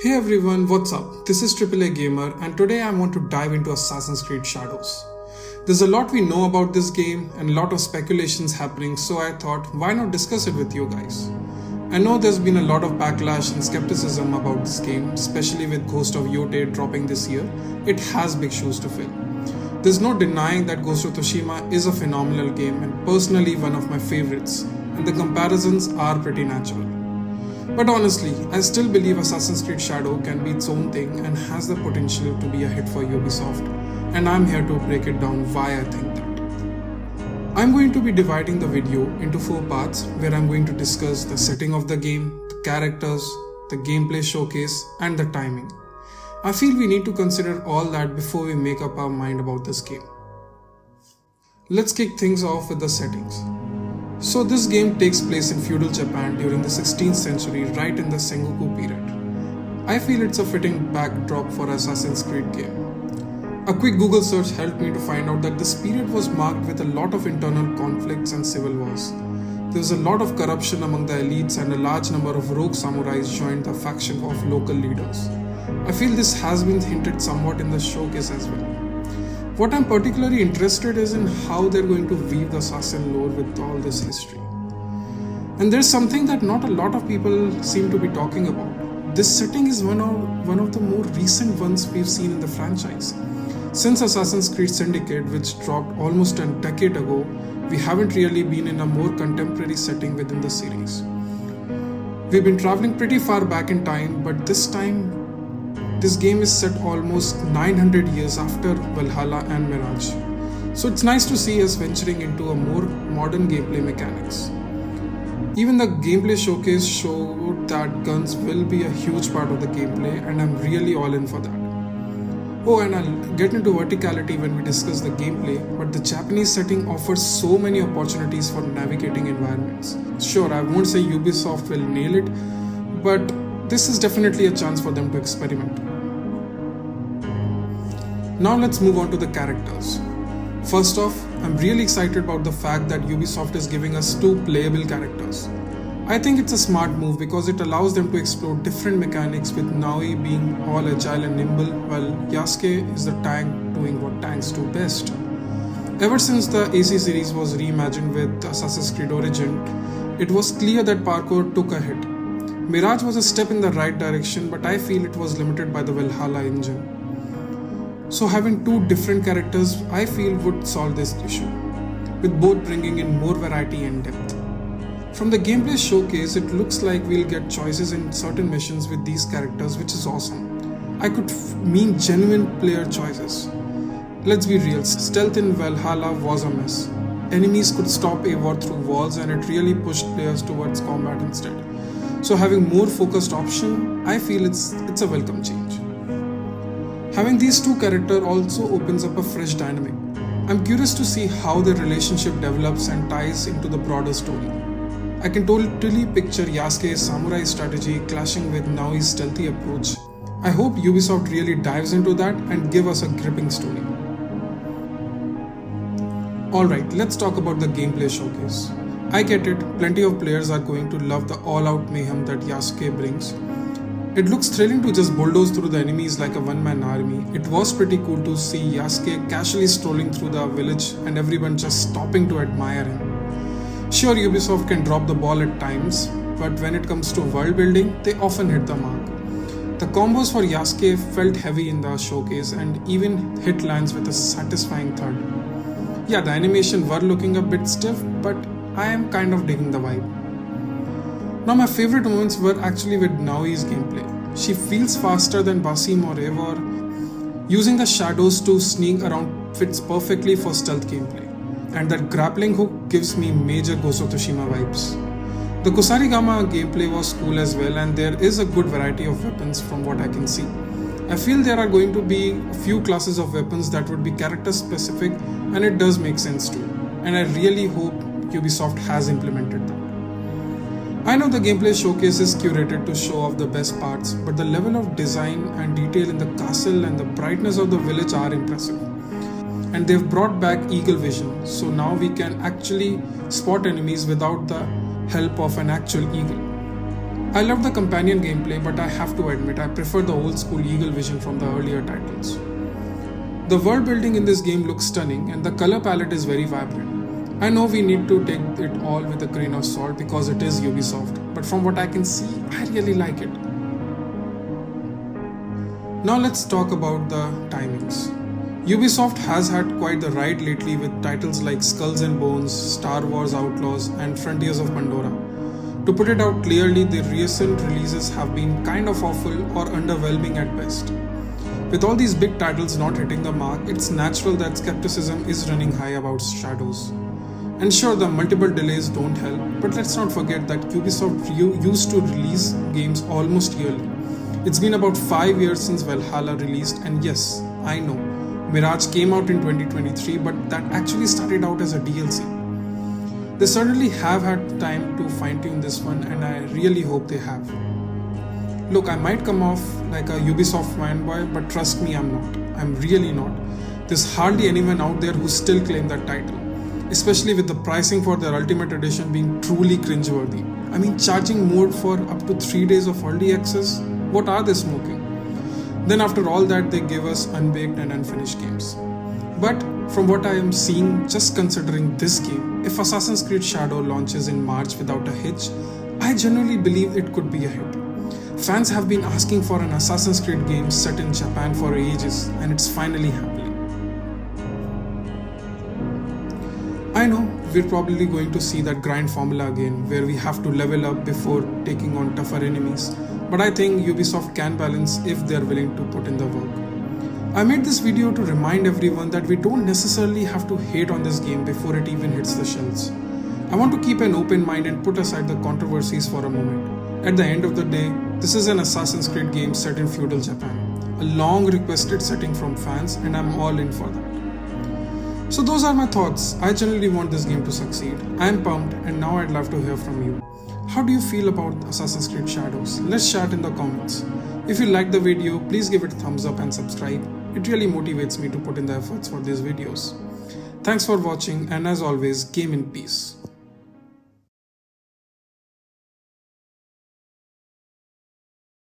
Hey everyone, what's up? This is AAA Gamer and today I want to dive into Assassin's Creed Shadows. There's a lot we know about this game and a lot of speculations happening, so I thought why not discuss it with you guys. I know there's been a lot of backlash and skepticism about this game, especially with Ghost of Yotei dropping this year. It has big shoes to fill. There's no denying that Ghost of Tsushima is a phenomenal game and personally one of my favorites, and the comparisons are pretty natural. But honestly, I still believe Assassin's Creed Shadow can be its own thing and has the potential to be a hit for Ubisoft, and I'm here to break it down why I think that. I'm going to be dividing the video into 4 parts where I'm going to discuss the setting of the game, the characters, the gameplay showcase, and the timing. I feel we need to consider all that before we make up our mind about this game. Let's kick things off with the settings. So this game takes place in feudal Japan during the 16th century, right in the Sengoku period. I feel it's a fitting backdrop for Assassin's Creed game. A quick Google search helped me to find out that this period was marked with a lot of internal conflicts and civil wars. There was a lot of corruption among the elites and a large number of rogue samurais joined the faction of local leaders. I feel this has been hinted somewhat in the showcase as well. What I'm particularly interested is in how they're going to weave the assassin lore with all this history. And there's something that not a lot of people seem to be talking about. This setting is one of the more recent ones we've seen in the franchise. Since Assassin's Creed Syndicate, which dropped almost a decade ago, we haven't really been in a more contemporary setting within the series. We've been traveling pretty far back in time, but this time this game is set almost 900 years after Valhalla and Mirage. So it's nice to see us venturing into a more modern gameplay mechanics. Even the gameplay showcase showed that guns will be a huge part of the gameplay, and I'm really all in for that. Oh, and I'll get into verticality when we discuss the gameplay, but the Japanese setting offers so many opportunities for navigating environments. Sure, I won't say Ubisoft will nail it, but this is definitely a chance for them to experiment. Now let's move on to the characters. First off, I'm really excited about the fact that Ubisoft is giving us 2 playable characters. I think it's a smart move because it allows them to explore different mechanics, with Naoe being all agile and nimble, while Yasuke is the tank doing what tanks do best. Ever since the AC series was reimagined with Assassin's Creed Origin, it was clear that parkour took a hit. Mirage was a step in the right direction, but I feel it was limited by the Valhalla engine. So having 2 different characters, I feel would solve this issue, with both bringing in more variety and depth. From the gameplay showcase, it looks like we'll get choices in certain missions with these characters, which is awesome. I could mean genuine player choices. Let's be real, stealth in Valhalla was a mess. Enemies could stop a war through walls, and it really pushed players towards combat instead. So having more focused option, I feel it's a welcome change. Having these 2 characters also opens up a fresh dynamic. I'm curious to see how their relationship develops and ties into the broader story. I can totally picture Yasuke's samurai strategy clashing with Naoe's stealthy approach. I hope Ubisoft really dives into that and give us a gripping story. Alright, let's talk about the gameplay showcase. I get it, plenty of players are going to love the all-out mayhem that Yasuke brings. It looks thrilling to just bulldoze through the enemies like a one-man army. It was pretty cool to see Yasuke casually strolling through the village and everyone just stopping to admire him. Sure, Ubisoft can drop the ball at times, but when it comes to world building, they often hit the mark. The combos for Yasuke felt heavy in the showcase and even hit lands with a satisfying thud. Yeah, the animation were looking a bit stiff, but I am kind of digging the vibe. Now my favorite moments were actually with Naoe's gameplay. She feels faster than Basim or Eivor. Using the shadows to sneak around fits perfectly for stealth gameplay. And that grappling hook gives me major Ghost of Tsushima vibes. The Kusarigama gameplay was cool as well, and there is a good variety of weapons from what I can see. I feel there are going to be a few classes of weapons that would be character specific, and it does make sense too. And I really hope Ubisoft has implemented that. I know the gameplay showcase is curated to show off the best parts, but the level of design and detail in the castle and the brightness of the village are impressive. And they've brought back eagle vision, so now we can actually spot enemies without the help of an actual eagle. I love the companion gameplay, but I have to admit I prefer the old school eagle vision from the earlier titles. The world building in this game looks stunning and the color palette is very vibrant. I know we need to take it all with a grain of salt because it is Ubisoft, but from what I can see, I really like it. Now let's talk about the timings. Ubisoft has had quite the ride lately with titles like Skulls and Bones, Star Wars Outlaws, and Frontiers of Pandora. To put it out clearly, the recent releases have been kind of awful or underwhelming at best. With all these big titles not hitting the mark, it's natural that skepticism is running high about Shadows. And sure, the multiple delays don't help, but let's not forget that Ubisoft used to release games almost yearly. It's been about 5 years since Valhalla released, and yes, I know, Mirage came out in 2023, but that actually started out as a DLC. They certainly have had time to fine-tune this one, and I really hope they have. Look, I might come off like a Ubisoft fanboy, but trust me, I'm not. I'm really not. There's hardly anyone out there who still claim that title, especially with the pricing for their Ultimate Edition being truly cringeworthy. I mean, charging more for up to 3 days of early access? What are they smoking? Then after all that, they give us unbaked and unfinished games. But from what I am seeing, just considering this game, if Assassin's Creed Shadow launches in March without a hitch, I genuinely believe it could be a hit. Fans have been asking for an Assassin's Creed game set in Japan for ages, and it's finally happening. I know we're probably going to see that grind formula again, where we have to level up before taking on tougher enemies, but I think Ubisoft can balance if they're willing to put in the work. I made this video to remind everyone that we don't necessarily have to hate on this game before it even hits the shelves. I want to keep an open mind and put aside the controversies for a moment. At the end of the day, this is an Assassin's Creed game set in feudal Japan, a long requested setting from fans, and I'm all in for that. So those are my thoughts. I generally want this game to succeed. I am pumped, and now I'd love to hear from you. How do you feel about Assassin's Creed Shadows? Let's chat in the comments. If you liked the video, please give it a thumbs up and subscribe. It really motivates me to put in the efforts for these videos. Thanks for watching, and as always, game in peace.